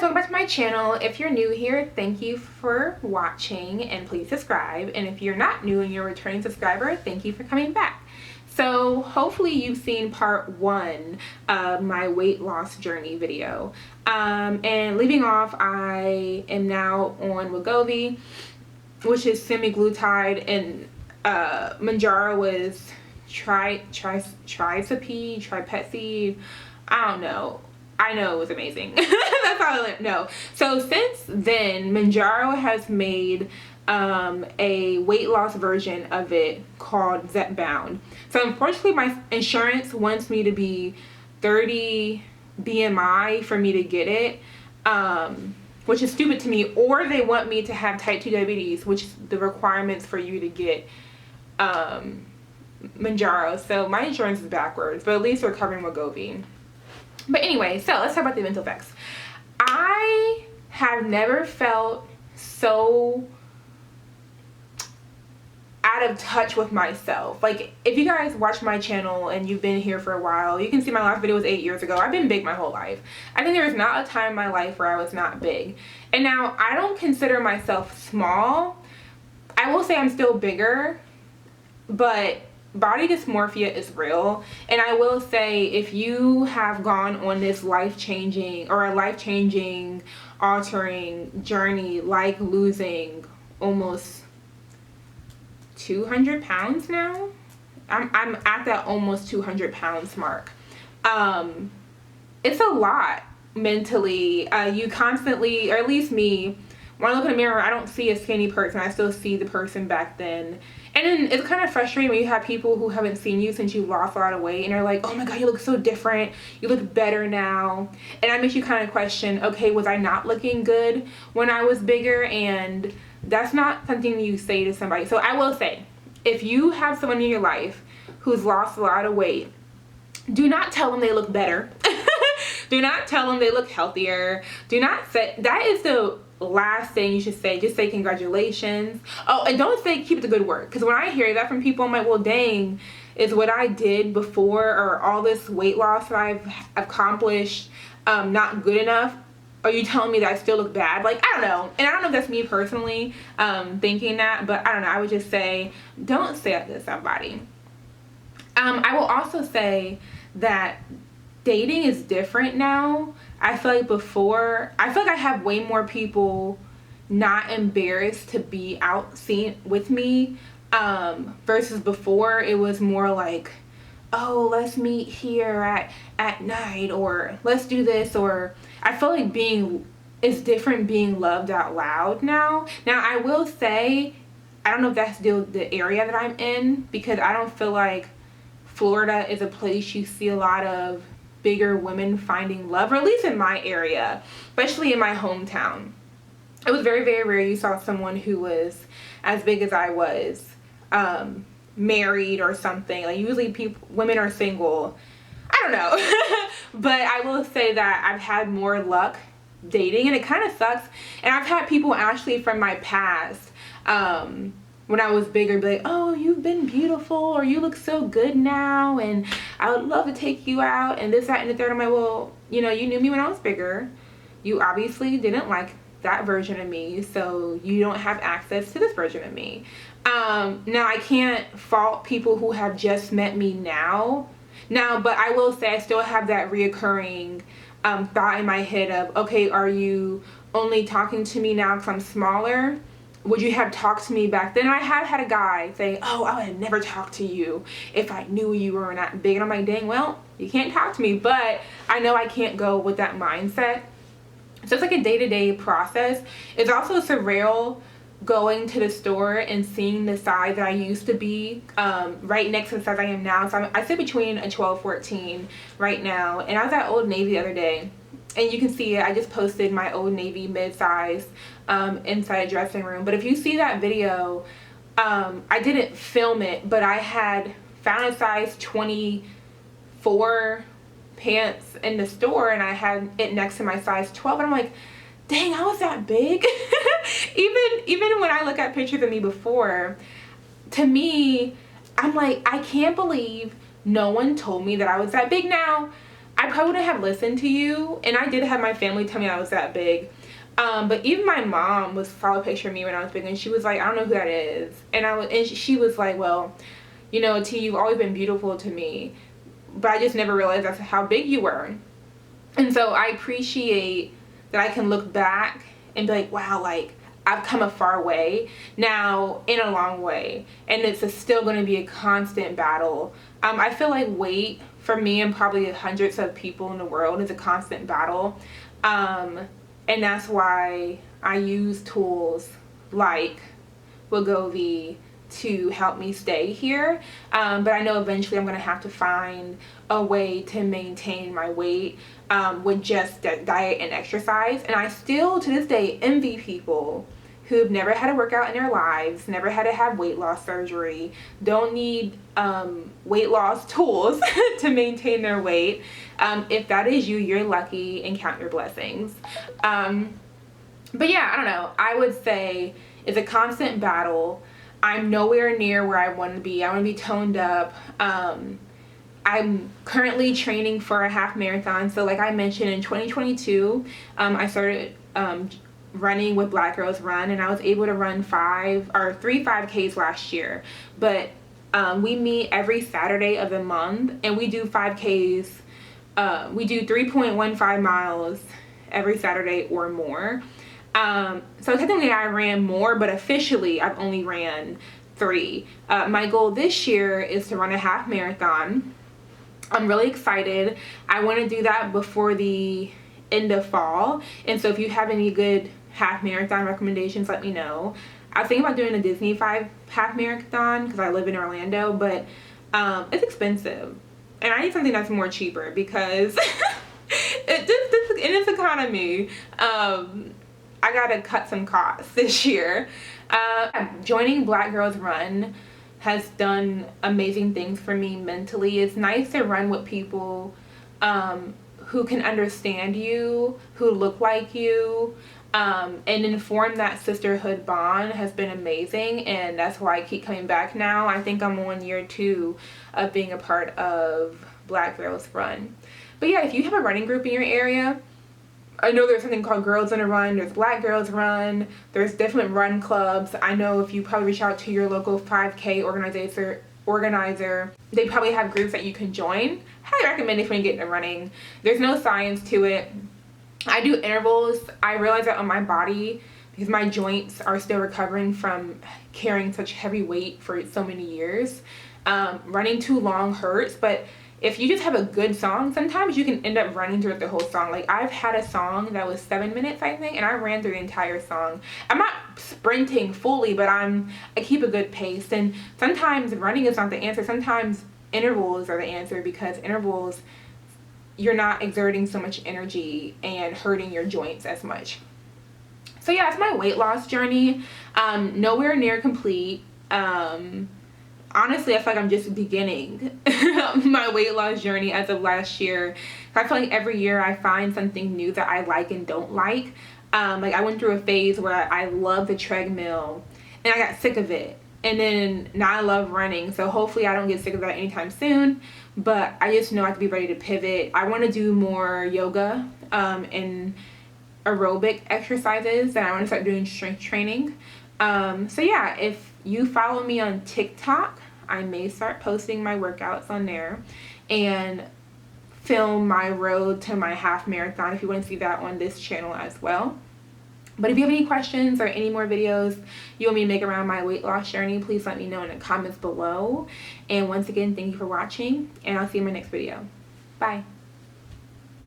guys, welcome back to my channel. If you're new here, thank you for watching and please subscribe. And if you're not new and you're a returning subscriber, thank you for coming back. So hopefully you've seen part 1 of my weight loss journey video. And leaving off, I am now on Wegovy, which is semaglutide, and Mounjaro is tripeptide. I don't know. I know it was amazing. That's all I know. So since then, Mounjaro has made a weight loss version of it called Zepbound. So unfortunately, my insurance wants me to be 30 BMI for me to get it, which is stupid to me. Or they want me to have type 2 diabetes, which is the requirements for you to get Mounjaro. So my insurance is backwards, but at least they're covering Wegovy. But anyway, so let's talk about the mental effects. I have never felt so out of touch with myself. Like, if you guys watch my channel and you've been here for a while, you can see my last video was 8 years ago. I've been big my whole life. I think there was not a time in my life where I was not big. And now I don't consider myself small. I will say I'm still bigger, but body dysmorphia is real. And I will say, if you have gone on this life-changing or a life-changing altering journey, like losing almost 200 pounds now, I'm at that almost 200 pounds mark. It's a lot mentally. You constantly, or at least me, when I look in the mirror, I don't see a skinny person. I still see the person back then. And then it's kind of frustrating when you have people who haven't seen you since you lost a lot of weight and they're like, oh my god, you look so different, you look better now. And that makes you kind of question, okay, was I not looking good when I was bigger? And that's not something you say to somebody. So I will say, if you have someone in your life who's lost a lot of weight, do not tell them they look better. Do not tell them they look healthier. Do not say, that is the last thing you should say. Just say congratulations. Oh, and don't say keep up the good work, because when I hear that from people, I'm like, well, dang, is what I did before or all this weight loss that I've accomplished not good enough? Are you telling me that I still look bad? Like, I don't know. And I don't know if that's me personally thinking that, but I don't know. I would just say, don't say that to somebody. I will also say that dating is different now. I feel like before, I feel like I have way more people not embarrassed to be out seen with me, versus before it was more like, oh, let's meet here at night, or let's do this. Or I feel like it's different being loved out loud now. Now I will say, I don't know if that's the area that I'm in, because I don't feel like Florida is a place you see a lot of bigger women finding love, or at least in my area, especially in my hometown. It was very, very rare you saw someone who was as big as I was, married or something. Like, usually women are single. I don't know. But I will say that I've had more luck dating, and it kind of sucks. And I've had people actually from my past, when I was bigger, be like, oh, you've been beautiful, or you look so good now, and I would love to take you out, and this, that, and the third. I'm like, well, you know, you knew me when I was bigger. You obviously didn't like that version of me, so you don't have access to this version of me. Now, I can't fault people who have just met me now, but I will say I still have that reoccurring thought in my head of, okay, are you only talking to me now because I'm smaller? Would you have talked to me back then? I have had a guy say, oh, I would never talk to you if I knew you were not big. And I'm like, dang, well, you can't talk to me. But I know I can't go with that mindset. So it's like a day-to-day process. It's also surreal going to the store and seeing the size that I used to be right next to the size I am now. So I sit between a 12, 14 right now. And I was at Old Navy the other day. And you can see it. I just posted my Old Navy mid-size inside a dressing room. But if you see that video, I didn't film it, but I had found a size 24 pants in the store, and I had it next to my size 12. And I'm like, dang, I was that big. even when I look at pictures of me before, to me, I'm like, I can't believe no one told me that I was that big. Now, I probably wouldn't have listened to you. And I did have my family tell me I was that big. But even my mom was follow a picture of me when I was big, and she was like, I don't know who that is. And she was like, well, you know, T, you've always been beautiful to me, but I just never realized that's how big you were. And so I appreciate that I can look back and be like, wow, like, I've come a far way now, in a long way, and it's still going to be a constant battle. I feel like weight for me and probably hundreds of people in the world is a constant battle, and that's why I use tools like Wegovy to help me stay here, but I know eventually I'm going to have to find a way to maintain my weight with just diet and exercise. And I still to this day envy people who've never had a workout in their lives, never had to have weight loss surgery, don't need weight loss tools to maintain their weight. If that is you, you're lucky, and count your blessings. But yeah, I don't know, I would say it's a constant battle. I'm nowhere near where I want to be. I want to be toned up. I'm currently training for a half marathon. So like I mentioned, in 2022, I started running with Black Girls Run, and I was able to run 3 5Ks last year. But we meet every Saturday of the month, and we do 5Ks. We do 3.15 miles every Saturday or more. So technically I ran more, but officially I've only ran 3. My goal this year is to run a half marathon. I'm really excited. I want to do that before the end of fall. And so if you have any good half marathon recommendations, let me know. I was thinking about doing a Disney half marathon because I live in Orlando, but it's expensive. And I need something that's more cheaper because in this economy, I gotta cut some costs this year. Joining Black Girls Run has done amazing things for me mentally. It's nice to run with people who can understand you, who look like you, and inform that sisterhood bond has been amazing, and that's why I keep coming back now. I think I'm on year 2 of being a part of Black Girls Run. But yeah, if you have a running group in your area, I know there's something called Girls in a Run, there's Black Girls Run, there's different run clubs. I know if you probably reach out to your local 5K organizer, they probably have groups that you can join. Highly recommend if you get into running. There's no science to it. I do intervals. I realize that on my body, because my joints are still recovering from carrying such heavy weight for so many years. Running too long hurts, but if you just have a good song, sometimes you can end up running through the whole song. Like I've had a song that was 7 minutes, I think, and I ran through the entire song. I'm not sprinting fully, but I keep a good pace. And sometimes running is not the answer. Sometimes intervals are the answer, because intervals, you're not exerting so much energy and hurting your joints as much. So yeah, it's my weight loss journey. Nowhere near complete. Honestly, I feel like I'm just beginning my weight loss journey as of last year. I feel like every year I find something new that I like and don't like. Like I went through a phase where I loved the treadmill and I got sick of it. And then now I love running. So hopefully I don't get sick of that anytime soon. But I just know I have to be ready to pivot. I want to do more yoga and aerobic exercises. And I want to start doing strength training. So yeah, if you follow me on TikTok, I may start posting my workouts on there and film my road to my half marathon if you want to see that on this channel as well. But if you have any questions or any more videos you want me to make around my weight loss journey, please let me know in the comments below. And once again, thank you for watching, and I'll see you in my next video. Bye.